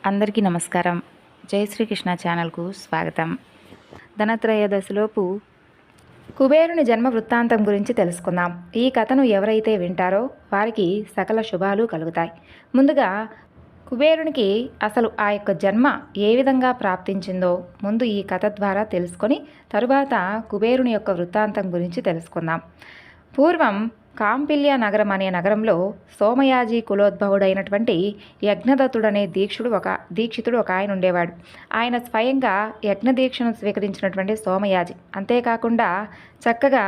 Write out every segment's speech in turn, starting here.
అందరికీ నమస్కారం. జై శ్రీకృష్ణ ఛానల్కు స్వాగతం. ధనత్రయోదశిలోపు కుబేరుని జన్మ వృత్తాంతం గురించి తెలుసుకుందాం. ఈ కథను ఎవరైతే వింటారో వారికి సకల శుభాలు కలుగుతాయి. ముందుగా కుబేరునికి అసలు ఆ యొక్క జన్మ ఏ విధంగా ప్రాప్తించిందో ముందు ఈ కథ ద్వారా తెలుసుకొని తరువాత కుబేరుని యొక్క వృత్తాంతం గురించి తెలుసుకుందాం. పూర్వం కాంపిల్య నగరం అనే నగరంలో సోమయాజి కులోద్భవుడైనటువంటి యజ్ఞదత్తుడనే దీక్షితుడు ఒక ఆయన ఉండేవాడు. ఆయన స్వయంగా యజ్ఞదీక్షను స్వీకరించినటువంటి సోమయాజి. అంతేకాకుండా చక్కగా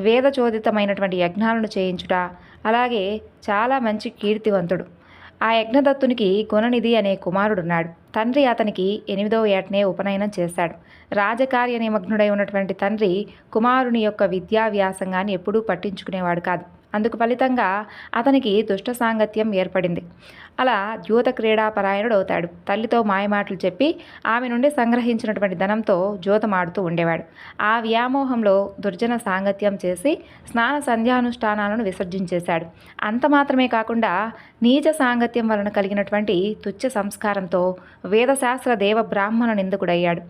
వేదచోదితమైనటువంటి యజ్ఞాలను చేయించుట, అలాగే చాలా మంచి కీర్తివంతుడు. ఆ యజ్ఞదత్తునికి గుణనిధి అనే కుమారుడున్నాడు. తండ్రి అతనికి 8వ ఏటనే ఉపనయనం చేశాడు. రాజకార్య నిమగ్నుడై ఉన్నటువంటి తండ్రి కుమారుని యొక్క విద్యా వ్యాసంగాన్ని ఎప్పుడూ పట్టించుకునేవాడు కాదు. అందుకు ఫలితంగా అతనికి దుష్ట సాంగత్యం ఏర్పడింది. అలా ద్యూత క్రీడాపరాయణుడు అవుతాడు. తల్లితో మాయమాటలు చెప్పి ఆమె నుండి సంగ్రహించినటువంటి ధనంతో జూతమాడుతూ ఉండేవాడు. ఆ వ్యామోహంలో దుర్జన సాంగత్యం చేసి స్నాన సంధ్యానుష్ఠానాలను విసర్జించేశాడు. అంత మాత్రమే కాకుండా నీచ సాంగత్యం వలన కలిగినటువంటి తుచ్చ సంస్కారంతో వేదశాస్త్ర దేవ బ్రాహ్మణ నిందకుడయ్యాడు.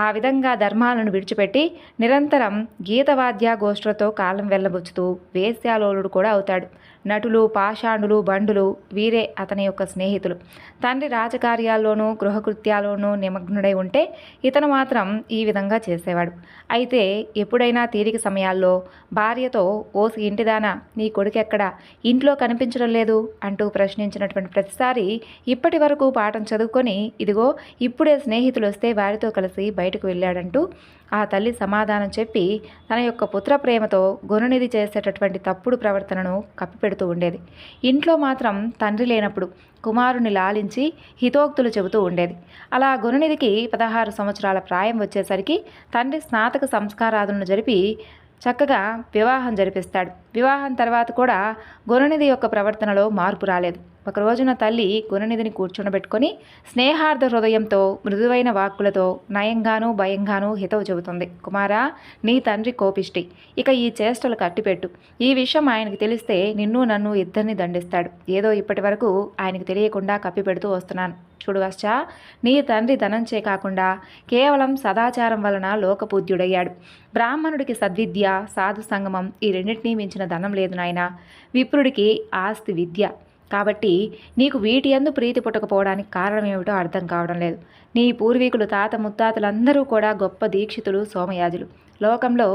ఆ విధంగా ధర్మాలను విడిచిపెట్టి నిరంతరం గీతవాద్య గోష్ఠులతో కాలం వెళ్ళబుచ్చుతూ వేశ్యాలోలుడు కూడా అవుతాడు. నటులు, పాషాండులు, బండులు వీరే అతని యొక్క స్నేహితులు. తండ్రి రాజకార్యాల్లోనూ గృహకృత్యాల్లోనూ నిమగ్నుడై ఉంటే ఇతను మాత్రం ఈ విధంగా చేసేవాడు. అయితే ఎప్పుడైనా తీరిక సమయాల్లో భార్యతో, ఓసి ఇంటిదానా, నీ కొడుకెక్కడా, ఇంట్లో కనిపించడం లేదు అంటూ ప్రశ్నించినటువంటి ప్రతిసారి ఇప్పటి వరకు పాఠం చదువుకొని ఇదిగో ఇప్పుడే స్నేహితులు వస్తే వారితో కలిసి బయటకు వెళ్ళాడంటూ ఆ తల్లి సమాధానం చెప్పి తన యొక్క పుత్ర ప్రేమతో గుణనిధి చేసేటటువంటి తప్పుడు ప్రవర్తనను కప్పిపెడుతూ ఉండేది. ఇంట్లో మాత్రం తండ్రి లేనప్పుడు కుమారుని లాలించి హితోక్తులు చెబుతూ ఉండేది. అలా గుణనిధికి 16 సంవత్సరాల ప్రాయం వచ్చేసరికి తండ్రి స్నాతక సంస్కారాదులను జరిపి చక్కగా వివాహం జరిపిస్తాడు. వివాహం తర్వాత కూడా గుణనిధి యొక్క ప్రవర్తనలో మార్పు రాలేదు. ఒక రోజున తల్లి గుణనిధిని కూర్చుండబెట్టుకొని స్నేహార్థ హృదయంతో మృదువైన వాక్కులతో నయంగానూ భయంగానూ హితవు చెబుతుంది. కుమారా, నీ తండ్రి కోపిష్టి, ఇక ఈ చేష్టలు కట్టిపెట్టు. ఈ విషయం ఆయనకు తెలిస్తే నిన్ను నన్ను ఇద్దరిని దండిస్తాడు. ఏదో ఇప్పటి వరకు ఆయనకు తెలియకుండా కప్పిపెడుతూ వస్తున్నాను. చూడు వశ్చా, నీ తండ్రి ధనంచే కాకుండా కేవలం సదాచారం వలన లోకపూజ్యుడయ్యాడు. బ్రాహ్మణుడికి సద్విద్య, సాధు సంగమం ఈ రెండింటినీ మించిన ధనం లేదు నాయనా. విప్రుడికి ఆస్తి విద్య. కాబట్టి నీకు వీటి యందు ప్రీతి పుట్టకపోవడానికి కారణం ఏమిటో అర్థం కావడం లేదు. నీ పూర్వీకులు తాత ముత్తాతలందరూ కూడా గొప్ప దీక్షితులు, సోమయాజులు. లోకంలో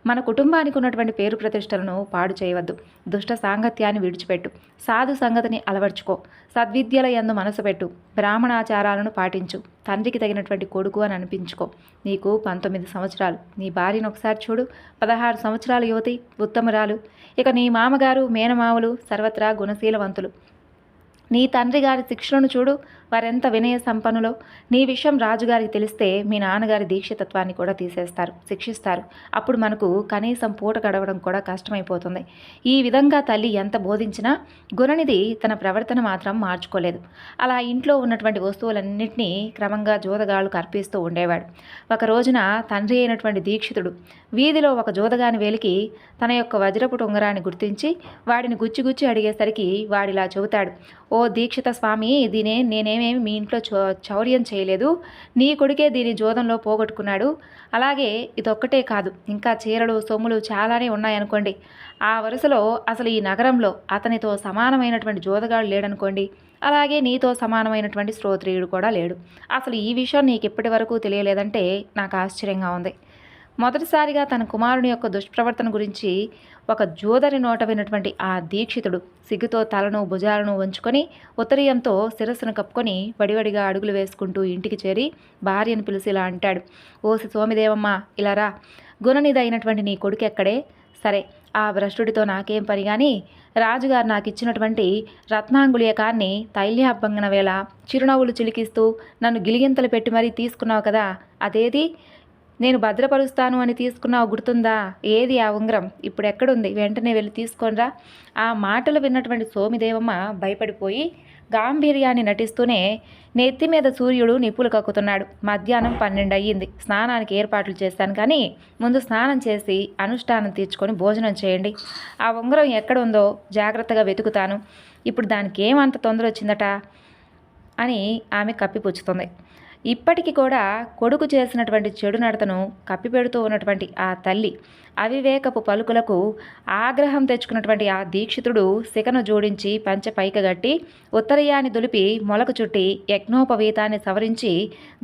మన కుటుంబానికి ఉన్నటువంటి పేరు ప్రతిష్టలను పాడు చేయవద్దు. దుష్ట సాంగత్యాన్ని విడిచిపెట్టు. సాధు సంగతిని అలవర్చుకో. సద్విద్యల యందు మనసు పెట్టు. బ్రాహ్మణాచారాలను పాటించు. తండ్రికి తగినటువంటి కొడుకు అని అనిపించుకో. నీకు 19 సంవత్సరాలు. నీ భార్యను ఒకసారి చూడు, 16 సంవత్సరాల యువతి, ఉత్తమురాలు. ఇక నీ మామగారు, మేనమామలు సర్వత్రా గుణశీలవంతులు. నీ తండ్రి గారి శిక్షలను చూడు, వారెంత వినయ సంపన్నులో. నీ విషయం రాజుగారికి తెలిస్తే మీ నాన్నగారి దీక్షితత్వాన్ని కూడా తీసేస్తారు, శిక్షిస్తారు. అప్పుడు మనకు కనీసం పూట గడవడం కూడా కష్టమైపోతుంది. ఈ విధంగా తల్లి ఎంత బోధించినా గుణనిధి తన ప్రవర్తన మాత్రం మార్చుకోలేదు. అలా ఇంట్లో ఉన్నటువంటి వస్తువులన్నింటినీ క్రమంగా జోదగాళ్లకు అర్పిస్తూ ఉండేవాడు. ఒక రోజున తండ్రి అయినటువంటి దీక్షితుడు వీధిలో ఒక జోదగాని వేలికి తన యొక్క వజ్రపు ఉంగరాన్ని గుర్తించి వాడిని గుచ్చి అడిగేసరికి వాడిలా చెబుతాడు. ఓ దీక్షిత స్వామి, నేనేమేమి మీ ఇంట్లో చౌర్యం చేయలేదు. నీ కొడుకే దీని జోదంలో పోగొట్టుకున్నాడు. అలాగే ఇదొక్కటే కాదు, ఇంకా చీరలు, సొమ్ములు చాలానే ఉన్నాయనుకోండి. ఆ వరుసలో అసలు ఈ నగరంలో అతనితో సమానమైనటువంటి జోదగాడు లేడనుకోండి. అలాగే నీతో సమానమైనటువంటి శ్రోత్రియుడు కూడా లేడు. అసలు ఈ విషయం నీకు ఇప్పటి వరకు తెలియలేదంటే నాకు ఆశ్చర్యంగా ఉంది. మొదటిసారిగా తన కుమారుని యొక్క దుష్ప్రవర్తన గురించి ఒక జోదరి నోట విన్నటువంటి ఆ దీక్షితుడు సిగ్గుతో తలను, భుజాలను వంచుకొని ఉత్తరీయంతో శిరస్సును కప్పుకొని వడివడిగా అడుగులు వేసుకుంటూ ఇంటికి చేరి భార్యను పిలిచి ఇలా అంటాడు. ఓసి సోమిదేవమ్మ, ఇలా రా. గుణనిధి అయినటువంటి నీ కొడుకు ఎక్కడే? సరే, ఆ భ్రష్టుడితో నాకేం పని కానీ రాజుగారు నాకు ఇచ్చినటువంటి రత్నాంగుళీయకాన్ని తైల్యాభంగన వేళ చిరునవ్వులు చిలికిస్తూ నన్ను గిలిగింతలు పెట్టి మరీ తీసుకున్నావు కదా, అదేది? నేను భద్రపరుస్తాను అని తీసుకున్నావు, గుర్తుందా? ఏది ఆ ఉంగరం? ఇప్పుడు ఎక్కడుంది? వెంటనే వెళ్ళి తీసుకొనిరా. ఆ మాటలు విన్నటువంటి సోమిదేవమ్మ భయపడిపోయి గాంభీర్యాన్ని నటిస్తూనే నెత్తి మీద సూర్యుడు నిప్పులు కక్కుతున్నాడు. మధ్యాహ్నం 12 అయ్యింది. స్నానానికి ఏర్పాట్లు చేశాను, కానీ ముందు స్నానం చేసి అనుష్ఠానం తీర్చుకొని భోజనం చేయండి. ఆ ఉంగరం ఎక్కడ ఉందో జాగ్రత్తగా వెతుకుతాను. ఇప్పుడు దానికి ఏమంత తొందర వచ్చిందట? అని ఆమె కప్పిపుచ్చుతుంది. ఇప్పటికి కూడా కొడుకు చేసినటువంటి చెడు నడతను కప్పిపెడుతూ ఉన్నటువంటి ఆ తల్లి అవివేకపు పలుకులకు ఆగ్రహం తెచ్చుకున్నటువంటి ఆ దీక్షితుడు శిఖను జోడించి పంచె పైకగట్టి ఉత్తరీయాన్ని దులిపి మొలకు చుట్టి యజ్ఞోపవీతాన్ని సవరించి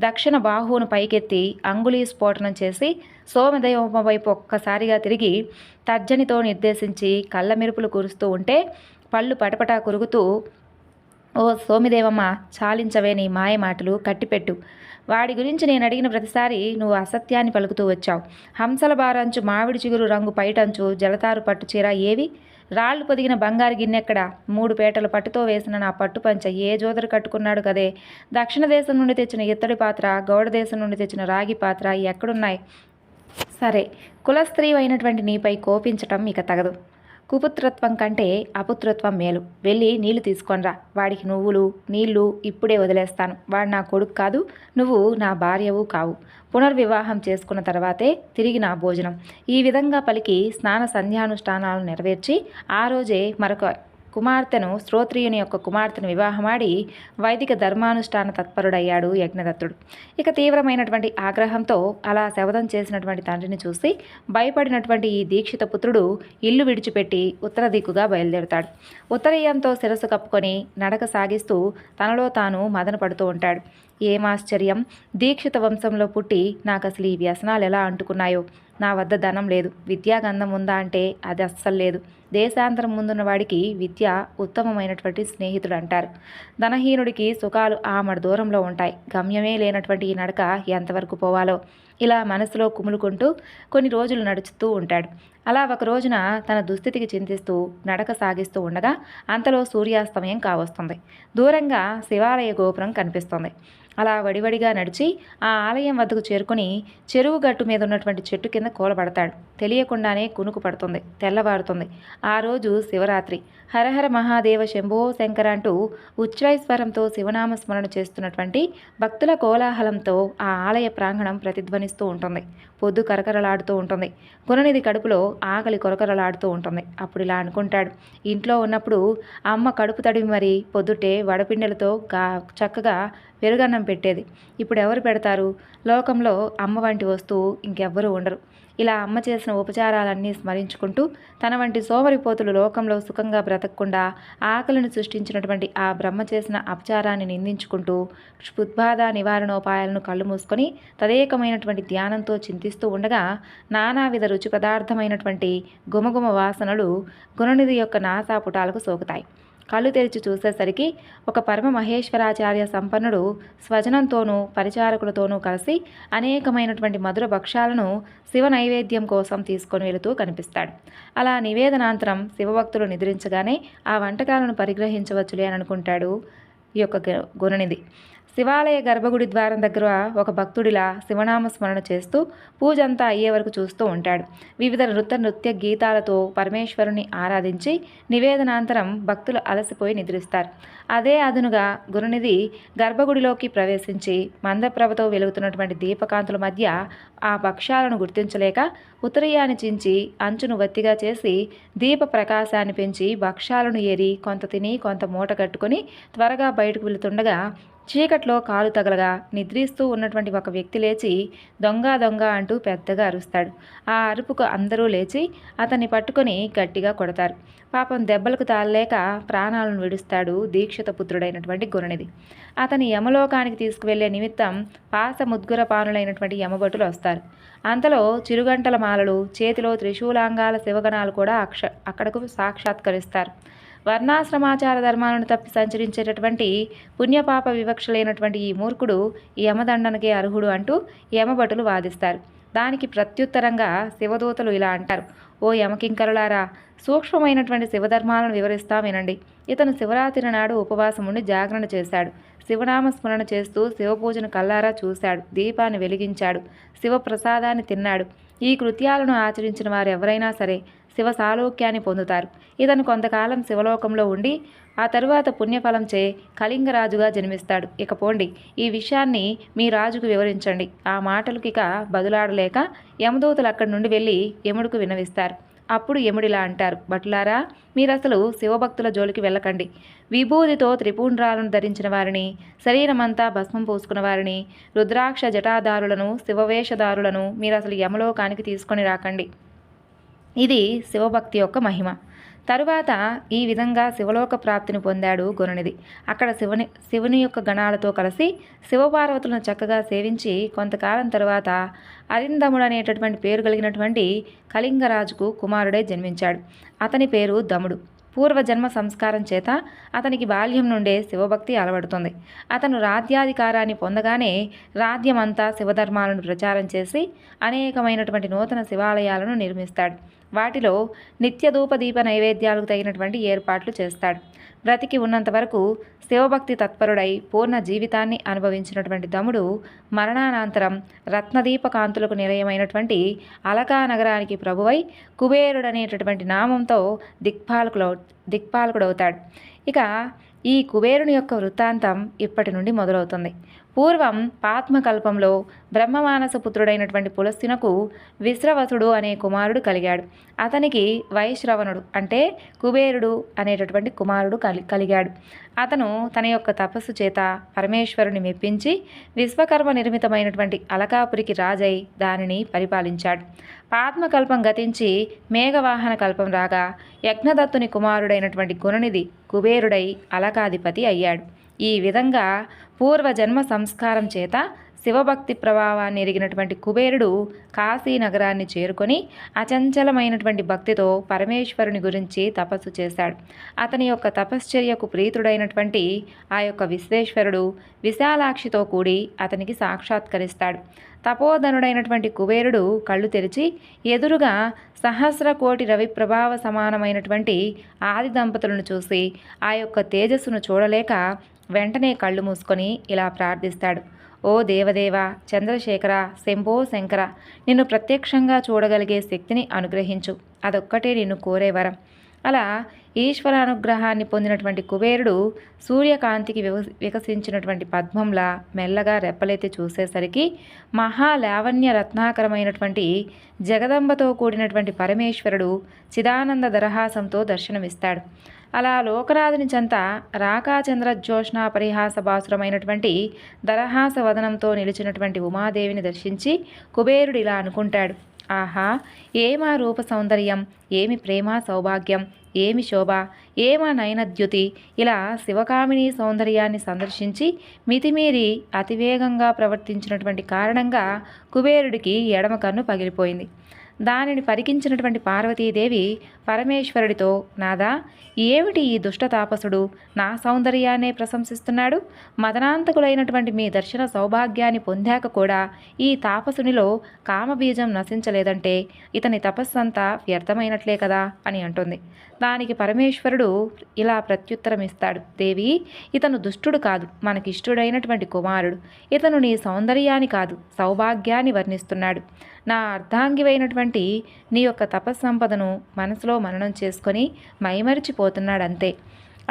దక్షిణ బాహువును పైకెత్తి అంగుళీ స్ఫోటనం చేసి సోమదేవమ్మ వైపు ఒక్కసారిగా తిరిగి తర్జనితో నిర్దేశించి కళ్ళ మెరుపులు కురుస్తూ ఉంటే పళ్ళు పటపటా కురుగుతూ, ఓ సోమిదేవమ్మ, చాలించవే నీ మాయ మాటలు, కట్టిపెట్టు. వాడి గురించి నేను అడిగిన ప్రతిసారి నువ్వు అసత్యాన్ని పలుకుతూ వచ్చావు. హంసల బారంచు, మామిడి చిగురు రంగు పైటంచు, జలతారు పట్టు చీర ఏవి? రాళ్లు పొదిగిన బంగారు గిన్నెక్కడ? 3 పేటల పట్టుతో వేసిన నా పట్టు పంచ ఏ జోదరు కట్టుకున్నాడు కదే? దక్షిణ దేశం నుండి తెచ్చిన ఇత్తడి పాత్ర, గౌడ దేశం నుండి తెచ్చిన రాగి పాత్ర ఎక్కడున్నాయి? సరే, కులస్త్రీ అయినటువంటి నీపై కోపించటం ఇక తగదు. కుపుత్రత్వం కంటే అపుత్రత్వం మేలు. వెళ్ళి నీళ్లు తీసుకొనిరా. వాడికి నువ్వులు నీళ్లు ఇప్పుడే వదిలేస్తాను. వాడు నా కొడుకు కాదు, నువ్వు నా భార్యవు కావు. పునర్వివాహం చేసుకున్న తర్వాతే తిరిగి నా భోజనం. ఈ విధంగా పలికి స్నాన సంధ్యానుష్ఠానాలను నెరవేర్చి ఆ రోజే మరొక కుమార్తెను, శ్రోత్రియుని యొక్క కుమార్తెను వివాహమాడి వైదిక ధర్మానుష్ఠాన తత్పరుడయ్యాడు యజ్ఞదత్తుడు. ఇక తీవ్రమైనటువంటి ఆగ్రహంతో అలా శవదం చేసినటువంటి తండ్రిని చూసి భయపడినటువంటి ఈ దీక్షిత పుత్రుడు ఇల్లు విడిచిపెట్టి ఉత్తర దిక్కుగా బయలుదేరుతాడు. ఉత్తరీయంతో శిరస్సు కప్పుకొని నడక సాగిస్తూ తనలో తాను మదన పడుతూ ఉంటాడు. ఏమాశ్చర్యం, దీక్షిత వంశంలో పుట్టి నాకు అసలు ఈ వ్యసనాలు ఎలా అంటుకున్నాయో. నా వద్ద ధనం లేదు, విద్యాగంధం ఉందా అంటే అది అస్సలు లేదు. దేశాంతరం ముందున్న వాడికి విద్య ఉత్తమమైనటువంటి స్నేహితుడు అంటారు. ధనహీనుడికి సుఖాలు ఆమడ దూరంలో ఉంటాయి. గమ్యమే లేనటువంటి ఈ నడక ఎంతవరకు పోవాలో ఇలా మనసులో కుములుకుంటూ కొన్ని రోజులు నడుచుతూ ఉంటాడు. అలా ఒక రోజున తన దుస్థితికి చింతిస్తూ నడక సాగిస్తూ ఉండగా అంతలో సూర్యాస్తమయం కావస్తుంది. దూరంగా శివాలయ గోపురం కనిపిస్తుంది. అలా వడివడిగా నడిచి ఆ ఆలయం వద్దకు చేరుకుని చెరువు గట్టు మీద ఉన్నటువంటి చెట్టు కింద కూలబడతాడు. తెలియకుండానే కునుకు పడుతుంది. తెల్లవారుతుంది. ఆ రోజు శివరాత్రి. హరహర మహాదేవ శంభో శంకర అంటూ ఉచ్చైస్వరంతో శివనామ స్మరణ చేస్తున్నటువంటి భక్తుల కోలాహలంతో ఆ ఆలయ ప్రాంగణం ప్రతిధ్వనిస్తూ ఉంటుంది. పొద్దు కరకరలాడుతూ ఉంటుంది. గుణనిధి కడుపులో ఆకలి కొరకరలాడుతూ ఉంటుంది. అప్పుడు ఇలా అనుకుంటాడు, ఇంట్లో ఉన్నప్పుడు అమ్మ కడుపు తడివి మరి పొద్దుటే వడపిండెలతో చక్కగా పెరుగన్నం పెట్టేది. ఇప్పుడు ఎవరు పెడతారు? లోకంలో అమ్మ వంటి వస్తువు ఇంకెవ్వరూ ఉండరు. ఇలా అమ్మ చేసిన ఉపచారాలన్నీ స్మరించుకుంటూ తన వంటి సోమరిపోతులు లోకంలో సుఖంగా బ్రతకకుండా ఆకలిని సృష్టించినటువంటి ఆ బ్రహ్మ చేసిన అపచారాన్ని నిందించుకుంటూ క్షుద్బాధ నివారణోపాయాలను కళ్ళు మూసుకొని తదేకమైనటువంటి ధ్యానంతో చింతిస్తూ ఉండగా నానావిధ రుచి పదార్థమైనటువంటి గుమగుమ వాసనలు గుణనిధి యొక్క నాసాపుటాలకు సోకుతాయి. కళ్ళు తెరిచి చూసేసరికి ఒక పరమ మహేశ్వరాచార్య సంపన్నుడు స్వజనంతోనూ పరిచారకులతోనూ కలిసి అనేకమైనటువంటి మధుర భక్ష్యాలను శివ నైవేద్యం కోసం తీసుకొని వెళుతూ కనిపిస్తాడు. అలా నివేదనాంతరం శివభక్తులు నిద్రించగానే ఆ వంటకాలను పరిగ్రహించవచ్చులే అని అనుకుంటాడు ఈ యొక్క గుణనిధి. శివాలయ గర్భగుడి ద్వారం దగ్గర ఒక భక్తుడిలా శివనామ స్మరణ చేస్తూ పూజంతా అయ్యే వరకు చూస్తూ ఉంటాడు. వివిధ నృత్య గీతాలతో పరమేశ్వరుని ఆరాధించి నివేదనాంతరం భక్తులు అలసిపోయి నిద్రిస్తారు. అదే అదునుగా గురునిధి గర్భగుడిలోకి ప్రవేశించి మందప్రభతో వెలుగుతున్నటువంటి దీపకాంతుల మధ్య ఆ భక్ష్యాలను గుర్తించలేక ఉత్తరీయాన్ని చించి అంచును వత్తిగా చేసి దీప ప్రకాశాన్ని పెంచి భక్ష్యాలను ఏరి కొంత తిని కొంత మూట కట్టుకొని త్వరగా బయటకు వెళుతుండగా చీకట్లో కాలు తగలగా నిద్రిస్తూ ఉన్నటువంటి ఒక వ్యక్తి లేచి దొంగ దొంగ అంటూ పెద్దగా అరుస్తాడు. ఆ అరుపుకు అందరూ లేచి అతన్ని పట్టుకొని గట్టిగా కొడతారు. పాపం దెబ్బలకు తాళలేక ప్రాణాలను విడుస్తాడు దీక్షిత పుత్రుడైనటువంటి గురునిధి. అతని యమలోకానికి తీసుకువెళ్లే నిమిత్తం పాసముద్గుర పానులైనటువంటి యమభటులు వస్తారు. అంతలో చిరుగంటల మాలలు, చేతిలో త్రిశూలాంగాల శివగణాలు కూడా అక్కడకు సాక్షాత్కరిస్తారు. వర్ణాశ్రమాచార ధర్మాలను తప్పి సంచరించేటటువంటి పుణ్యపాప వివక్షలైనటువంటి ఈ మూర్ఖుడు యమదండనకే అర్హుడు అంటూ యమభటులు వాదిస్తారు. దానికి ప్రత్యుత్తరంగా శివదూతలు ఇలా అంటారు, ఓ యమకింకరులారా, సూక్ష్మమైనటువంటి శివధర్మాలను వివరిస్తా వినండి. ఇతను శివరాత్రి నాడు ఉపవాసం ఉండి జాగరణ చేశాడు. శివనామ స్మరణ చేస్తూ శివపూజను కల్లారా చూశాడు. దీపాన్ని వెలిగించాడు. శివప్రసాదాన్ని తిన్నాడు. ఈ కృత్యాలను ఆచరించిన వారు ఎవరైనా సరే శివ సాలోక్యాన్ని పొందుతారు. ఇతను కొంతకాలం శివలోకంలో ఉండి ఆ తరువాత పుణ్యఫలంచే కళింగరాజుగా జన్మిస్తాడు. ఇక పోండి, ఈ విషయాన్ని మీ రాజుకు వివరించండి. ఆ మాటలకు ఇక బదులాడలేక యమదూతలు అక్కడి నుండి వెళ్ళి యముడికి విన్నవిస్తారు. అప్పుడు యముడిలా అంటారు, భటులారా, మీరసలు శివభక్తుల జోలికి వెళ్ళకండి. విభూతితో త్రిపుండ్రాలను ధరించిన వారిని, శరీరమంతా భస్మం పూసుకున్న వారిని, రుద్రాక్ష జటాదారులను, శివవేషధారులను మీరసలు యమలోకానికి తీసుకొని రాకండి. ఇది శివభక్తి యొక్క మహిమ. తరువాత ఈ విధంగా శివలోక ప్రాప్తిని పొందాడు గుణనిధి. అక్కడ శివుని యొక్క గణాలతో కలిసి శివపార్వతులను చక్కగా సేవించి కొంతకాలం తరువాత అరిందముడు అనేటటువంటి పేరు కలిగినటువంటి కళింగరాజుకు కుమారుడే జన్మించాడు. అతని పేరు దముడు. పూర్వజన్మ సంస్కారం చేత అతనికి బాల్యం నుండే శివభక్తి అలవడుతుంది. అతను రాజ్యాధికారాన్ని పొందగానే రాజ్యమంతా శివధర్మాలను ప్రచారం చేసి అనేకమైనటువంటి నూతన శివాలయాలను నిర్మిస్తాడు. వాటిలో నిత్యధూపదీప నైవేద్యాలకు తగినటువంటి ఏర్పాట్లు చేస్తాడు. బ్రతికి ఉన్నంత వరకు శివభక్తి తత్పరుడై పూర్ణ జీవితాన్ని అనుభవించినటువంటి దముడు మరణానంతరం రత్నదీపకాంతులకు నిలయమైనటువంటి అలకా నగరానికి ప్రభువై కుబేరుడనేటటువంటి నామంతో దిక్పాలకుడవుతాడు. ఇక ఈ కుబేరుని యొక్క వృత్తాంతం ఇప్పటి నుండి మొదలవుతుంది. పూర్వం పాత్మకల్పంలో బ్రహ్మమానస పుత్రుడైనటువంటి పులస్త్యునకు విశ్రవసుడు అనే కుమారుడు కలిగాడు. అతనికి వైశ్రవణుడు అంటే కుబేరుడు అనేటటువంటి కుమారుడు కలిగాడు. అతను తన యొక్క తపస్సు చేత పరమేశ్వరుని మెప్పించి విశ్వకర్మ నిర్మితమైనటువంటి అలకాపురికి రాజై దానిని పరిపాలించాడు. పాత్మకల్పం గతించి మేఘవాహన కల్పం రాగా యజ్ఞదత్తుని కుమారుడైనటువంటి గుణనిధి కుబేరుడై అలకాధిపతి అయ్యాడు. ఈ విధంగా పూర్వజన్మ సంస్కారం చేత శివభక్తి ప్రభావాన్ని ఎరిగినటువంటి కుబేరుడు కాశీ నగరాన్ని చేరుకొని అచంచలమైనటువంటి భక్తితో పరమేశ్వరుని గురించి తపస్సు చేశాడు. అతని యొక్క తపశ్చర్యకు ప్రీతుడైనటువంటి ఆ యొక్క విశ్వేశ్వరుడు విశాలాక్షితో కూడి అతనికి సాక్షాత్కరిస్తాడు. తపోధనుడైనటువంటి కుబేరుడు కళ్ళు తెరిచి ఎదురుగా సహస్ర కోటి రవి ప్రభావ సమానమైనటువంటి ఆది దంపతులను చూసి ఆ యొక్క తేజస్సును చూడలేక వెంటనే కళ్ళు మూసుకొని ఇలా ప్రార్థిస్తాడు, ఓ దేవదేవ, చంద్రశేఖర, శంభో శంకర, నిన్ను ప్రత్యక్షంగా చూడగలిగే శక్తిని అనుగ్రహించు, అదొక్కటే నిన్ను కోరే వరం. అలా ఈశ్వర అనుగ్రహాన్ని పొందినటువంటి కుబేరుడు సూర్యకాంతికి వికసించినటువంటి పద్మంలా మెల్లగా రెప్పలెత్తి చూసేసరికి మహాలావణ్య రత్నాకరమైనటువంటి జగదంబతో కూడినటువంటి పరమేశ్వరుడు చిదానంద దరహాసంతో దర్శనమిస్తాడు. అలా లోకనాథుని చెంత రాకాచంద్రజ్యోష్ణ పరిహాస బాసురమైనటువంటి దరహాస వదనంతో నిలిచినటువంటి ఉమాదేవిని దర్శించి కుబేరుడు ఇలా అనుకుంటాడు, ఆహా, ఏమా రూప సౌందర్యం, ఏమి ప్రేమ సౌభాగ్యం, ఏమి శోభ, ఏమా నయనద్యుతి. ఇలా శివకామిని సౌందర్యాన్ని సందర్శించి మితిమీరి అతివేగంగా ప్రవర్తించినటువంటి కారణంగా కుబేరుడికి ఎడమ కన్ను పగిలిపోయింది. దానిని పరికించినటువంటి పార్వతీదేవి పరమేశ్వరుడితో, నాదా, ఏమిటి ఈ దుష్ట తాపసుడు నా సౌందర్యాన్నే ప్రశంసిస్తున్నాడు? మదనాంతకులైనటువంటి మీ దర్శన సౌభాగ్యాన్ని పొందాక కూడా ఈ తాపసునిలో కామబీజం నశించలేదంటే ఇతని తపస్సంతా వ్యర్థమైనట్లే కదా అని అంటుంది. దానికి పరమేశ్వరుడు ఇలా ప్రత్యుత్తరం ఇస్తాడు, దేవి, ఇతను దుష్టుడు కాదు, మనకిష్టుడైనటువంటి కుమారుడు. ఇతను నీ సౌందర్యాన్ని కాదు, సౌభాగ్యాన్ని వర్ణిస్తున్నాడు. నా అర్ధాంగివైనటువంటి నీ యొక్క తపస్సంపదను మనసులో మననం చేసుకొని మైమరిచిపోతున్నాడంతే.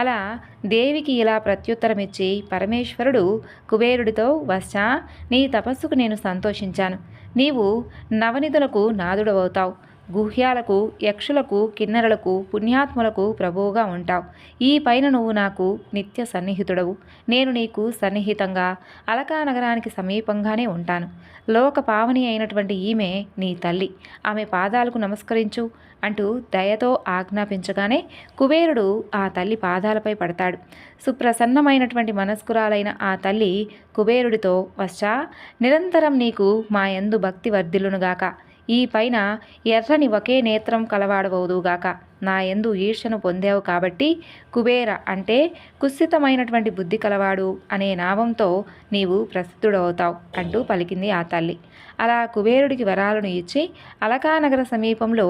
అలా దేవికి ఇలా ప్రత్యుత్తరమిచ్చి పరమేశ్వరుడు కుబేరుడితో, వశ్చా, నీ తపస్సుకు నేను సంతోషించాను. నీవు నవనిధులకు నాదుడవవుతావు, గుహ్యాలకు, యక్షులకు, కిన్నెరలకు, పుణ్యాత్ములకు ప్రభువుగా ఉంటావు. ఈ పైన నువ్వు నాకు నిత్య సన్నిహితుడవు. నేను నీకు సన్నిహితంగా అలకా నగరానికి సమీపంగానే ఉంటాను. లోక పావని అయినటువంటి ఈమె నీ తల్లి, ఆమె పాదాలకు నమస్కరించు అంటూ దయతో ఆజ్ఞాపించగానే కుబేరుడు ఆ తల్లి పాదాలపై పడతాడు. సుప్రసన్నమైనటువంటి మనస్కురాలైన ఆ తల్లి కుబేరుడితో, వశ్చా, నిరంతరం నీకు మా యందు భక్తి వర్ధిల్లునుగాక. ఈ పైన ఎర్రని ఒకే నేత్రం కలవాడవవుదుగాక. నా యందు ఈర్ష్యను పొందావు కాబట్టి కుబేర అంటే కుత్సితమైనటువంటి బుద్ధి కలవాడు అనే నామంతో నీవు ప్రసిద్ధుడవుతావు అంటూ పలికింది ఆ తల్లి. అలా కుబేరుడికి వరాలను ఇచ్చి అలకానగర సమీపంలో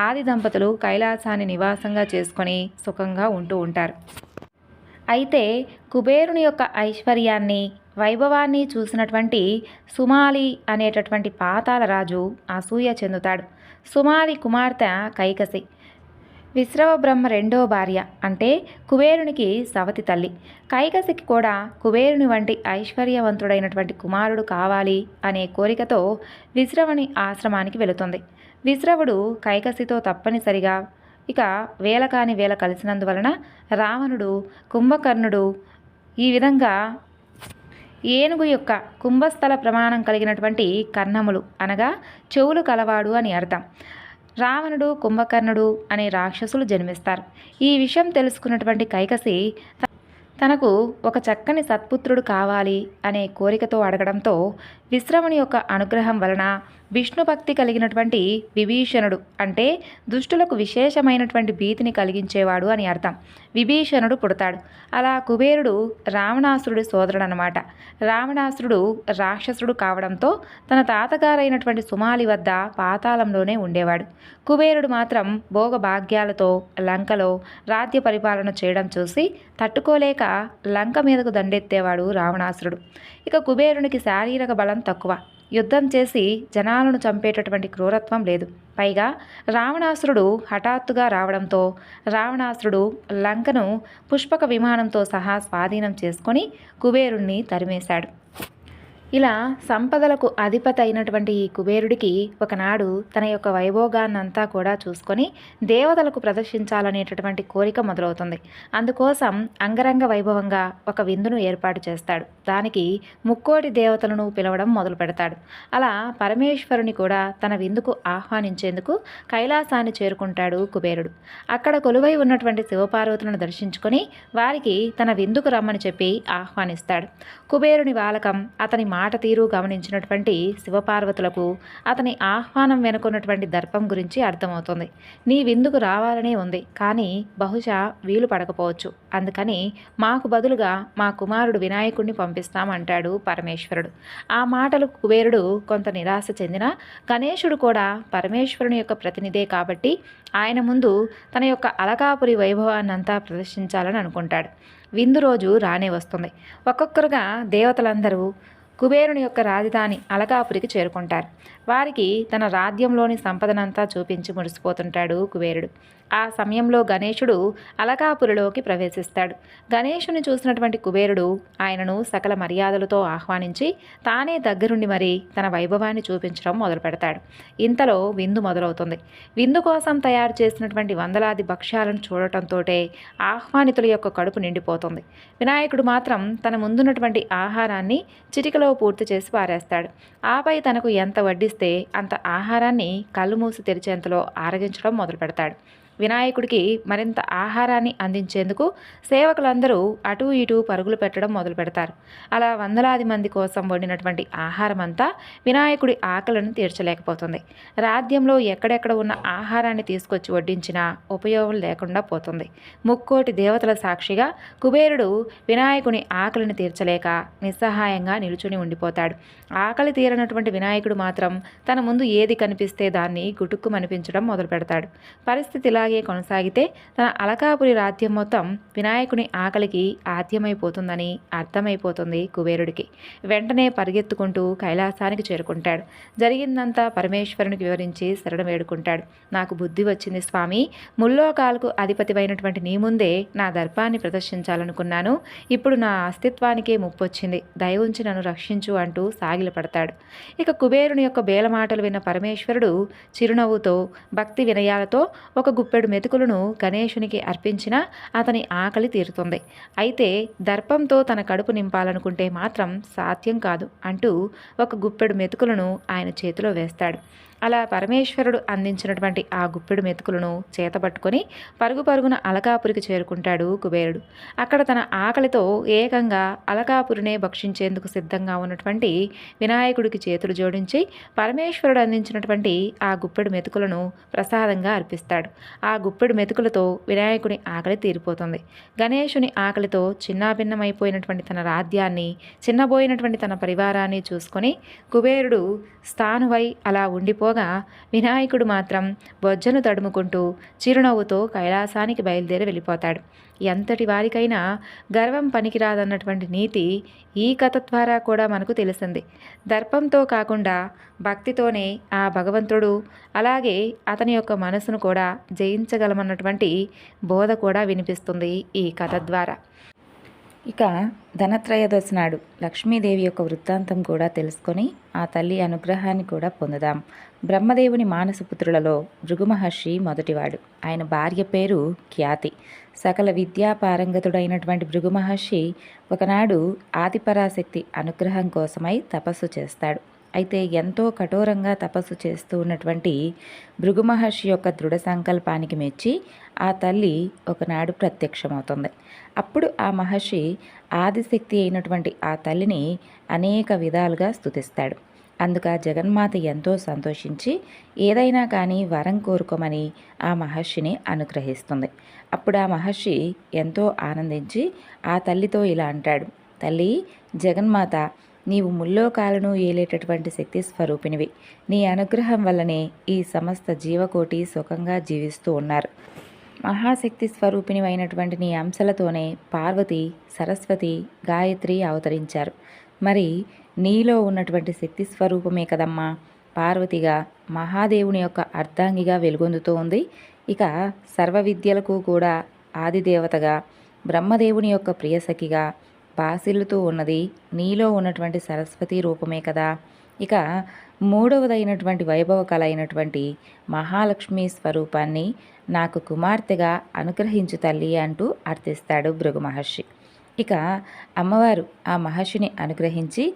ఆది దంపతులు కైలాసాన్ని నివాసంగా చేసుకొని సుఖంగా ఉంటూ ఉంటారు. అయితే కుబేరుని యొక్క ఐశ్వర్యాన్ని, వైభవాన్ని చూసినటువంటి సుమాలి అనేటటువంటి పాతాళ రాజు అసూయ చెందుతాడు. సుమాలి కుమార్తె కైకసి విశ్రవబ్రహ్మ రెండో భార్య, అంటే కుబేరునికి సవతి తల్లి. కైకసికి కూడా కుబేరుని వంటి ఐశ్వర్యవంతుడైనటువంటి కుమారుడు కావాలి అనే కోరికతో విశ్రవని ఆశ్రమానికి వెళుతుంది. విశ్రవుడు కైకసితో తప్పనిసరిగా ఇక వేల కాని వేల కలిసినందువలన రావణుడు, కుంభకర్ణుడు ఈ విధంగా ఏనుగు యొక్క కుంభస్థల ప్రమాణం కలిగినటువంటి కర్ణములు అనగా చెవులు కలవాడు అని అర్థం. రావణుడు, కుంభకర్ణుడు అనే రాక్షసులు జన్మిస్తారు. ఈ విషయం తెలుసుకున్నటువంటి కైకసి తనకు ఒక చక్కని సత్పుత్రుడు కావాలి అనే కోరికతో అడగడంతో విశ్రవుని యొక్క అనుగ్రహం వలన విష్ణు భక్తి కలిగినటువంటి విభీషణుడు అంటే దుష్టులకు విశేషమైనటువంటి భీతిని కలిగించేవాడు అని అర్థం విభీషణుడు పుడతాడు. అలా కుబేరుడు రావణాసురుడి సోదరుడు అన్నమాట. రావణాసురుడు రాక్షసుడు కావడంతో తన తాతగారైనటువంటి సుమాలి వద్ద పాతాళంలోనే ఉండేవాడు. కుబేరుడు మాత్రం భోగభాగ్యాలతో లంకలో రాజ్య పరిపాలన చేయడం చూసి తట్టుకోలేక లంక మీదకు దండెత్తేవాడు రావణాసురుడు. ఇక కుబేరునికి శారీరక బలం తక్కువ, యుద్ధం చేసి జనాలను చంపేటటువంటి క్రూరత్వం లేదు. పైగా రావణాసురుడు హఠాత్తుగా రావడంతో రావణాసురుడు లంకను పుష్పక విమానంతో సహా స్వాధీనం చేసుకొని కుబేరుణ్ణి తరిమేశాడు. ఇలా సంపదలకు అధిపతి అయినటువంటి ఈ కుబేరుడికి ఒకనాడు తన యొక్క వైభోగాన్నంతా కూడా చూసుకొని దేవతలకు ప్రదర్శించాలనేటటువంటి కోరిక మొదలవుతుంది. అందుకోసం అంగరంగ వైభవంగా ఒక విందును ఏర్పాటు చేస్తాడు. దానికి ముక్కోటి దేవతలను పిలవడం మొదలు పెడతాడు. అలా పరమేశ్వరుని కూడా తన విందుకు ఆహ్వానించేందుకు కైలాసాన్ని చేరుకుంటాడు కుబేరుడు. అక్కడ కొలువై ఉన్నటువంటి శివపార్వతులను దర్శించుకొని వారికి తన విందుకు రమ్మని చెప్పి ఆహ్వానిస్తాడు. కుబేరుని వాలకం, అతని మాట తీరు గమనించినటువంటి శివపార్వతులకు అతని ఆహ్వానం వెనుకున్నటువంటి దర్పం గురించి అర్థమవుతుంది. నీ విందుకు రావాలనే ఉంది, కానీ బహుశా వీలు పడకపోవచ్చు. అందుకని మాకు బదులుగా మా కుమారుడు వినాయకుడిని పంపిస్తామంటాడు పరమేశ్వరుడు. ఆ మాటలకు కుబేరుడు కొంత నిరాశ చెందిన గణేశుడు కూడా పరమేశ్వరుని యొక్క ప్రతినిధే కాబట్టి ఆయన ముందు తన యొక్క అలకాపురి వైభవాన్నంతా ప్రదర్శించాలని అనుకుంటాడు. విందు రోజు రానే వస్తుంది. ఒక్కొక్కరుగా దేవతలందరూ కుబేరుని యొక్క రాజధాని అలకాపురికి చేరుకుంటారు. వారికి తన రాజ్యంలోని సంపదనంతా చూపించి మురిసిపోతుంటాడు కుబేరుడు. ఆ సమయంలో గణేశుడు అలకాపురిలోకి ప్రవేశిస్తాడు. గణేశుని చూసినటువంటి కుబేరుడు ఆయనను సకల మర్యాదలతో ఆహ్వానించి తానే దగ్గరుండి మరి తన వైభవాన్ని చూపించడం మొదలు పెడతాడు. ఇంతలో విందు మొదలవుతుంది. విందు కోసం తయారు చేసినటువంటి వందలాది భక్ష్యాలను చూడటంతో ఆహ్వానితుల యొక్క కడుపు నిండిపోతుంది. వినాయకుడు మాత్రం తన ముందున్నటువంటి ఆహారాన్ని చిటికలో పూర్తి చేసి పారేస్తాడు. ఆపై తనకు ఎంత వడ్డిస్తే అంత ఆహారాన్ని కళ్ళు మూసి తెరిచేంతలో ఆరగించడం మొదలు పెడతాడు. వినాయకుడికి మరింత ఆహారాన్ని అందించేందుకు సేవకులందరూ అటూ ఇటూ పరుగులు పెట్టడం మొదలు పెడతారు. అలా వందలాది మంది కోసం వండినటువంటి ఆహారం అంతా వినాయకుడి ఆకలిని తీర్చలేకపోతుంది. రాజ్యంలో ఎక్కడెక్కడ ఉన్న ఆహారాన్ని తీసుకొచ్చి వడ్డించినా ఉపయోగం లేకుండా పోతుంది. ముక్కోటి దేవతల సాక్షిగా కుబేరుడు వినాయకుని ఆకలిని తీర్చలేక నిస్సహాయంగా నిలుచుని ఉండిపోతాడు. ఆకలి తీరనటువంటి వినాయకుడు మాత్రం తన ముందు ఏది కనిపిస్తే దాన్ని గుటుక్కుమనిపించడం మొదలు పెడతాడు. పరిస్థితి ఇలాగే కొనసాగితే తన అలకాపురి రాజ్యం మొత్తం వినాయకుని ఆకలికి ఆద్యమైపోతుందని అర్థమైపోతుంది కుబేరుడికి. వెంటనే పరిగెత్తుకుంటూ కైలాసానికి చేరుకుంటాడు. జరిగిందంతా పరమేశ్వరునికి వివరించి శరణు వేడుకుంటాడు. నాకు బుద్ధి వచ్చింది స్వామి, ముల్లోకాలకు అధిపతివైనటువంటి నీ ముందే నా దర్పాన్ని ప్రదర్శించాలనుకున్నాను. ఇప్పుడు నా అస్తిత్వానికే ముప్పొచ్చింది, దయ ఉంచి నన్ను రక్షించు అంటూ సాగిలపడతాడు. ఇక కుబేరుని యొక్క బేలమాటలు విన్న పరమేశ్వరుడు చిరునవ్వుతో భక్తి వినయాలతో ఒక గుప్పెడు మెతుకులను గణేశునికి అర్పించినా అతని ఆకలి తీరుతుంది. అయితే దర్పంతో తన కడుపు నింపాలనుకుంటే మాత్రం సాధ్యం కాదు అంటూ ఒక గుప్పెడు మెతుకులను ఆయన చేతిలో వేస్తాడు. అలా పరమేశ్వరుడు అందించినటువంటి ఆ గుప్పెడు మెతుకులను చేతపట్టుకొని పరుగు పరుగున అలకాపురికి చేరుకుంటాడు కుబేరుడు. అక్కడ తన ఆకలితో ఏకంగా అలకాపురినే భక్షించేందుకు సిద్ధంగా ఉన్నటువంటి వినాయకుడికి చేతులు జోడించి పరమేశ్వరుడు అందించినటువంటి ఆ గుప్పెడు మెతుకులను ప్రసాదంగా అర్పిస్తాడు. ఆ గుప్పెడు మెతుకులతో వినాయకుని ఆకలి తీరిపోతుంది. గణేశుని ఆకలితో చిన్నాభిన్నమైపోయినటువంటి తన రాజ్యాన్ని, చిన్నబోయినటువంటి తన పరివారాన్ని చూసుకొని కుబేరుడు స్థానువై అలా ఉండిపోగా వినాయకుడు మాత్రం బొజ్జను తడుముకుంటూ చిరునవ్వుతో కైలాసానికి బయలుదేరి వెళ్ళిపోతాడు. ఎంతటి వారికైనా గర్వం పనికిరాదన్నటువంటి నీతి ఈ కథ ద్వారా కూడా మనకు తెలిసింది. దర్పంతో కాకుండా భక్తితోనే ఆ భగవంతుడు అలాగే అతని యొక్క మనసును కూడా జయించగలమన్నటువంటి బోధ కూడా వినిపిస్తుంది ఈ కథ ద్వారా. ఇక ధనత్రయోదశి నాడు లక్ష్మీదేవి యొక్క వృత్తాంతం కూడా తెలుసుకొని ఆ తల్లి అనుగ్రహాన్ని కూడా పొందుదాం. బ్రహ్మదేవుని మానసపుత్రులలో భృగు మహర్షి మొదటివాడు. ఆయన భార్య పేరు ఖ్యాతి. సకల విద్యా పారంగతుడైనటువంటి భృగు మహర్షి ఒకనాడు ఆదిపరాశక్తి అనుగ్రహం కోసమై తపస్సు చేస్తాడు. అయితే ఎంతో కఠోరంగా తపస్సు చేస్తూ ఉన్నటువంటి భృగు మహర్షి యొక్క దృఢ సంకల్పానికి మెచ్చి ఆ తల్లి ఒకనాడు ప్రత్యక్షమవుతుంది. అప్పుడు ఆ మహర్షి ఆదిశక్తి అయినటువంటి ఆ తల్లిని అనేక విధాలుగా స్తుతిస్తాడు. అందుకు ఆ జగన్మాత ఎంతో సంతోషించి ఏదైనా కానీ వరం కోరుకోమని ఆ మహర్షిని అనుగ్రహిస్తుంది. అప్పుడు ఆ మహర్షి ఎంతో ఆనందించి ఆ తల్లితో ఇలా అంటాడు, తల్లి జగన్మాత, నీవు ముల్లోకాలను ఏలేటటువంటి శక్తి స్వరూపినివి. నీ అనుగ్రహం వల్లనే ఈ సమస్త జీవకోటి సుఖంగా జీవిస్తూ ఉన్నారు. మహాశక్తి స్వరూపిణివైనటువంటి నీ అంశలతోనే పార్వతి, సరస్వతి, గాయత్రి అవతరించారు. మరి నీలో ఉన్నటువంటి శక్తి స్వరూపమే కదమ్మా పార్వతిగా మహాదేవుని యొక్క అర్ధాంగిగా వెలుగొందుతూ ఉంది. ఇక సర్వ విద్యలకు కూడా ఆదిదేవతగా బ్రహ్మదేవుని యొక్క ప్రియసఖిగా బాసిల్లుతూ ఉన్నది నీలో ఉన్నటువంటి సరస్వతి రూపమే కదా. ఇక మూడవదైనటువంటి వైభవ కళ అయినటువంటి మహాలక్ష్మి స్వరూపాన్ని నాకు కుమార్తెగా అనుగ్రహించు తల్లి అంటూ అర్థిస్తాడు భృగు మహర్షి. ఇక అమ్మవారు ఆ మహర్షిని అనుగ్రహించి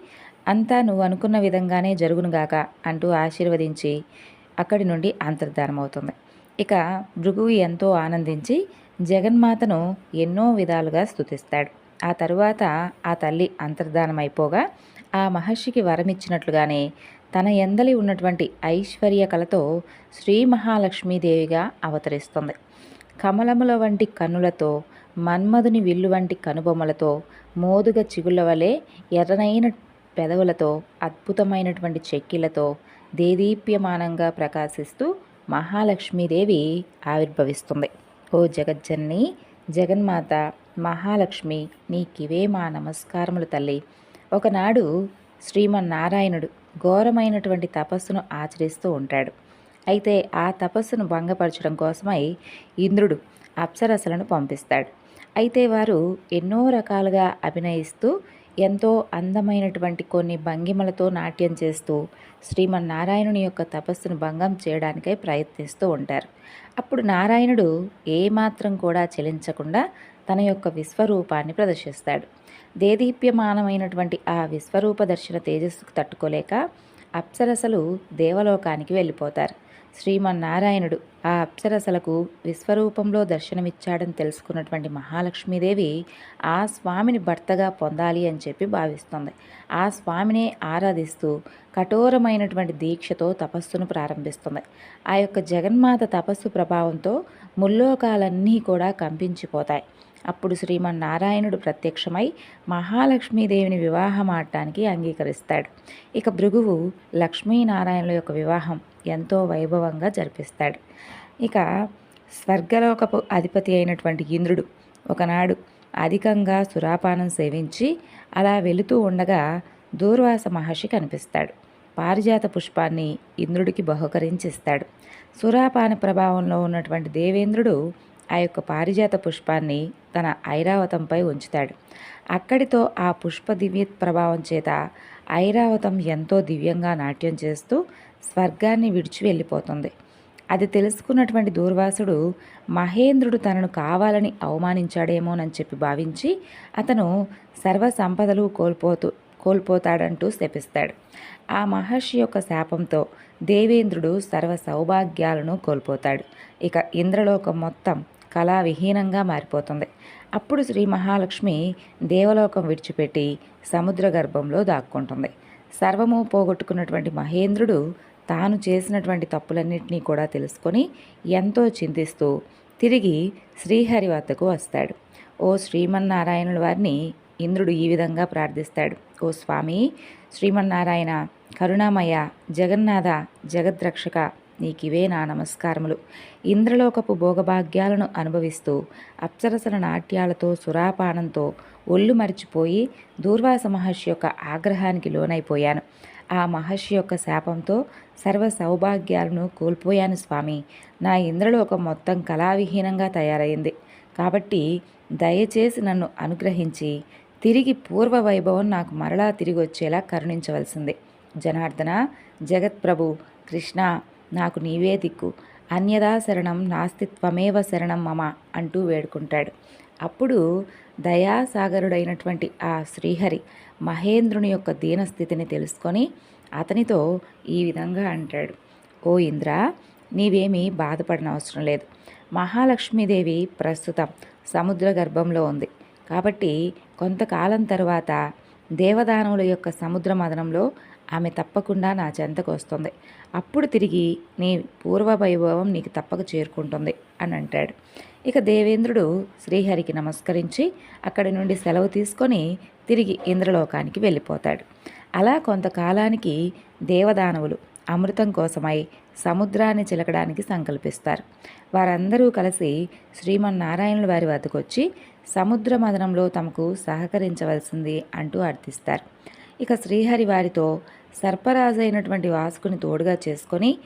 అంతా నువ్వు అనుకున్న విధంగానే జరుగునుగాక అంటూ ఆశీర్వదించి అక్కడి నుండి అంతర్ధానమవుతుంది. ఇక భృగువు ఎంతో ఆనందించి జగన్మాతను ఎన్నో విధాలుగా స్తుతిస్తాడు. ఆ తరువాత ఆ తల్లి అంతర్ధానమైపోగా ఆ మహర్షికి వరమిచ్చినట్లుగానే తన ఎందలి ఉన్నటువంటి ఐశ్వర్య కళతో శ్రీ మహాలక్ష్మీదేవిగా అవతరిస్తుంది. కమలముల వంటి కన్నులతో, మన్మధుని విల్లు వంటి కనుబొమ్మలతో, మోదుగ చిగుళ్ళ వలె ఎర్రనైన పెదవులతో, అద్భుతమైనటువంటి చెక్కిలతో దేదీప్యమానంగా ప్రకాశిస్తూ మహాలక్ష్మీదేవి ఆవిర్భవిస్తుంది. ఓ జగజ్జనని, జగన్మాత, మహాలక్ష్మి, నీకివే మా నమస్కారములు తల్లి. ఒకనాడు శ్రీమన్నారాయణుడు ఘోరమైనటువంటి తపస్సును ఆచరిస్తూ ఉంటాడు. అయితే ఆ తపస్సును భంగపరచడం కోసమై ఇంద్రుడు అప్సరసలను పంపిస్తాడు. అయితే వారు ఎన్నో రకాలుగా అభినయిస్తూ ఎంతో అందమైనటువంటి కొన్ని భంగిమలతో నాట్యం చేస్తూ శ్రీమన్నారాయణుని యొక్క తపస్సును భంగం చేయడానికై ప్రయత్నిస్తూ ఉంటారు. అప్పుడు నారాయణుడు ఏమాత్రం కూడా చెలించకుండా తన యొక్క విశ్వరూపాన్ని ప్రదర్శిస్తాడు. దేదీప్యమానమైనటువంటి ఆ విశ్వరూప దర్శన తేజస్సుకు తట్టుకోలేక అప్సరసలు దేవలోకానికి వెళ్ళిపోతారు. శ్రీమన్నారాయణుడు ఆ అప్సరసలకు విశ్వరూపంలో దర్శనమిచ్చాడని తెలుసుకున్నటువంటి మహాలక్ష్మీదేవి ఆ స్వామిని భర్తగా పొందాలి అని చెప్పి భావిస్తుంది. ఆ స్వామినే ఆరాధిస్తూ కఠోరమైనటువంటి దీక్షతో తపస్సును ప్రారంభిస్తుంది. ఆ యొక్క జగన్మాత తపస్సు ప్రభావంతో ముల్లోకాలన్నీ కూడా కంపించిపోతాయి. అప్పుడు శ్రీమన్నారాయణుడు ప్రత్యక్షమై మహాలక్ష్మీదేవిని వివాహం ఆడటానికి అంగీకరిస్తాడు. ఇక భృగువు లక్ష్మీనారాయణుల యొక్క వివాహం ఎంతో వైభవంగా జరిపిస్తాడు. ఇక స్వర్గలోకపు అధిపతి అయినటువంటి ఇంద్రుడు ఒకనాడు అధికంగా సురాపానం సేవించి అలా వెళుతూ ఉండగా దూర్వాస మహర్షి కనిపిస్తాడు. పారిజాత పుష్పాన్ని ఇంద్రుడికి బహుకరించిస్తాడు. సురాపాన ప్రభావంలో ఉన్నటువంటి దేవేంద్రుడు ఆ యొక్క పారిజాత పుష్పాన్ని తన ఐరావతంపై ఉంచుతాడు. అక్కడితో ఆ పుష్ప దివ్య ప్రభావం చేత ఐరావతం ఎంతో దివ్యంగా నాట్యం చేస్తూ స్వర్గాన్ని విడిచి వెళ్ళిపోతుంది. అది తెలుసుకున్నటువంటి దూర్వాసుడు మహేంద్రుడు తనను కావాలని అవమానించాడేమోనని చెప్పి భావించి అతను సర్వ సంపదలు కోల్పోతాడంటూ శపిస్తాడు. ఆ మహర్షి యొక్క శాపంతో దేవేంద్రుడు సర్వ సౌభాగ్యాలను కోల్పోతాడు. ఇక ఇంద్రలోకం మొత్తం కళావిహీనంగా మారిపోతుంది. అప్పుడు శ్రీ మహాలక్ష్మి దేవలోకం విడిచిపెట్టి సముద్ర గర్భంలో దాక్కుంటుంది. సర్వము పోగొట్టుకున్నటువంటి మహేంద్రుడు తాను చేసినటువంటి తప్పులన్నింటినీ కూడా తెలుసుకొని ఎంతో చింతిస్తూ తిరిగి శ్రీహరి వద్దకు వస్తాడు. ఓ శ్రీమన్నారాయణుల వారిని ఇంద్రుడు ఈ విధంగా ప్రార్థిస్తాడు. ఓ స్వామి శ్రీమన్నారాయణ, కరుణామయ, జగన్నాథ, జగద్రక్షక, నీకివే నా నమస్కారములు. ఇంద్రలోకపు భోగభాగ్యాలను అనుభవిస్తూ అప్సరసల నాట్యాలతో సురాపానంతో ఒళ్ళు మరిచిపోయి దూర్వాస మహర్షి యొక్క ఆగ్రహానికి లోనైపోయాను. ఆ మహర్షి యొక్క శాపంతో సర్వ సౌభాగ్యాలను కోల్పోయాను స్వామి. నా ఇంద్రలోకం మొత్తం కళావిహీనంగా తయారైంది. కాబట్టి దయచేసి నన్ను అనుగ్రహించి తిరిగి పూర్వ వైభవం నాకు మరలా తిరిగి వచ్చేలా కరుణించవలసింది. జనార్దన, జగత్ప్రభు, కృష్ణ, నాకు నీవే దిక్కు, అన్యదా శరణం నాస్తి త్వమేవ శరణం మమ అంటూ వేడుకుంటాడు. అప్పుడు దయాసాగరుడైనటువంటి ఆ శ్రీహరి మహేంద్రుని యొక్క దీనస్థితిని తెలుసుకొని అతనితో ఈ విధంగా అంటాడు. ఓ ఇంద్ర, నీవేమీ బాధపడనవసరం లేదు. మహాలక్ష్మీదేవి ప్రస్తుతం సముద్ర గర్భంలో ఉంది. కాబట్టి కొంతకాలం తరువాత దేవదానవుల యొక్క సముద్ర మదనంలో ఆమె తప్పకుండా నా చెంతకు వస్తుంది. అప్పుడు తిరిగి నీ పూర్వ వైభవం నీకు తప్పక చేరుకుంటుంది అని అంటాడు. ఇక దేవేంద్రుడు శ్రీహరికి నమస్కరించి అక్కడి నుండి సెలవు తీసుకొని తిరిగి ఇంద్రలోకానికి వెళ్ళిపోతాడు. అలా కొంతకాలానికి దేవదానవులు అమృతం కోసమై సముద్రాన్ని చిలకడానికి సంకల్పిస్తారు. వారందరూ కలిసి శ్రీమన్నారాయణుల వారి వద్దకు వచ్చి సముద్ర మదనంలో తమకు సహకరించవలసింది అంటూ అర్థిస్తారు. ఇక శ్రీహరి వారితో సర్పరాజు అయినటువంటి వాసుకుని తోడుగా చేసుకొని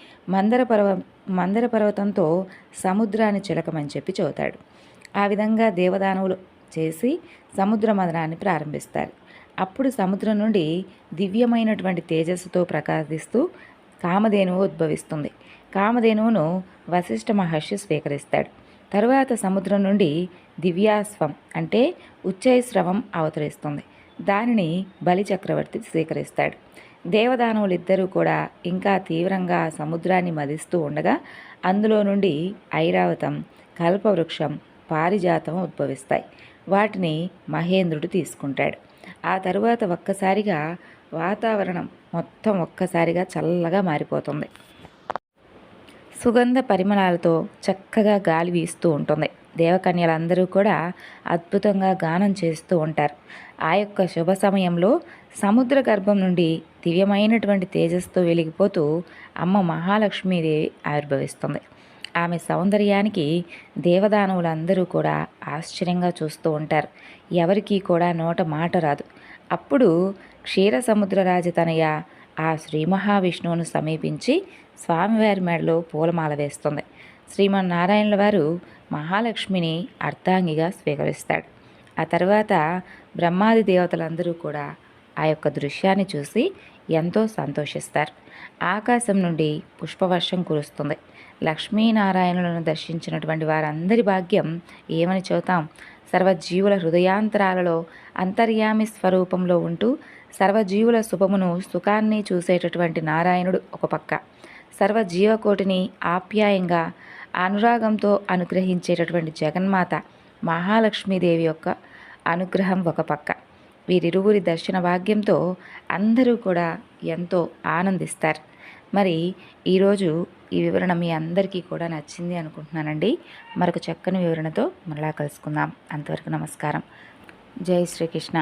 మందర పర్వతంతో సముద్రాన్ని చిలకమని చెప్పి చెబుతాడు. ఆ విధంగా దేవదానవులు చేసి సముద్ర మదనాన్ని ప్రారంభిస్తారు. అప్పుడు సముద్రం నుండి దివ్యమైనటువంటి తేజస్సుతో ప్రకాశిస్తూ కామధేనువు ఉద్భవిస్తుంది. కామధేనువును వశిష్ఠ మహర్షి స్వీకరిస్తాడు. తరువాత సముద్రం నుండి దివ్యాస్వం అంటే ఉచ్చైస్రవం అవతరిస్తుంది. దానిని బలి చక్రవర్తి స్వీకరిస్తాడు. దేవదానవులిద్దరూ కూడా ఇంకా తీవ్రంగా సముద్రాన్ని మదిస్తూ ఉండగా అందులో నుండి ఐరావతం, కల్పవృక్షం, పారిజాతం ఉద్భవిస్తాయి. వాటిని మహేంద్రుడు తీసుకుంటాడు. ఆ తరువాత ఒక్కసారిగా వాతావరణం మొత్తం ఒక్కసారిగా చల్లగా మారిపోతుంది. సుగంధ పరిమళాలతో చక్కగా గాలి వీస్తూ ఉంటుంది. దేవకన్యలందరూ కూడా అద్భుతంగా గానం చేస్తూ ఉంటారు. ఆ యొక్క శుభ సమయంలో సముద్ర గర్భం నుండి దివ్యమైనటువంటి తేజస్సుతో వెలిగిపోతూ అమ్మ మహాలక్ష్మీదేవి ఆవిర్భవిస్తుంది. ఆమె సౌందర్యానికి దేవదానవులందరూ కూడా ఆశ్చర్యంగా చూస్తూ ఉంటారు. ఎవరికీ కూడా నోట మాట రాదు. అప్పుడు క్షీరసముద్రరాజతనయ ఆ శ్రీ మహావిష్ణువును సమీపించి స్వామివారి మెడలో పూలమాల వేస్తుంది. శ్రీమన్నారాయణుల వారు మహాలక్ష్మిని అర్ధాంగిగా స్వీకరిస్తాడు. ఆ తర్వాత బ్రహ్మాది దేవతలందరూ కూడా ఆ యొక్క దృశ్యాన్ని చూసి ఎంతో సంతోషిస్తారు. ఆకాశం నుండి పుష్పవర్షం కురుస్తుంది. లక్ష్మీనారాయణులను దర్శించినటువంటి వారందరి భాగ్యం ఏమని చెబుతాం. సర్వజీవుల హృదయాంతరాలలో అంతర్యామి స్వరూపంలో ఉంటూ సర్వజీవుల శుభమును సుఖాన్ని చూసేటటువంటి నారాయణుడు ఒక పక్క, సర్వజీవకోటిని ఆప్యాయంగా అనురాగంతో అనుగ్రహించేటటువంటి జగన్మాత మహాలక్ష్మీదేవి యొక్క అనుగ్రహం ఒక పక్క. వీరిరువురి దర్శన భాగ్యంతో అందరూ కూడా ఎంతో ఆనందిస్తారు. మరి ఈరోజు ఈ వివరణ మీ అందరికీ కూడా నచ్చింది అనుకుంటున్నానండి. మరొక చక్కని వివరణతో మరలా కలుసుకుందాం. అంతవరకు నమస్కారం. జై శ్రీకృష్ణ.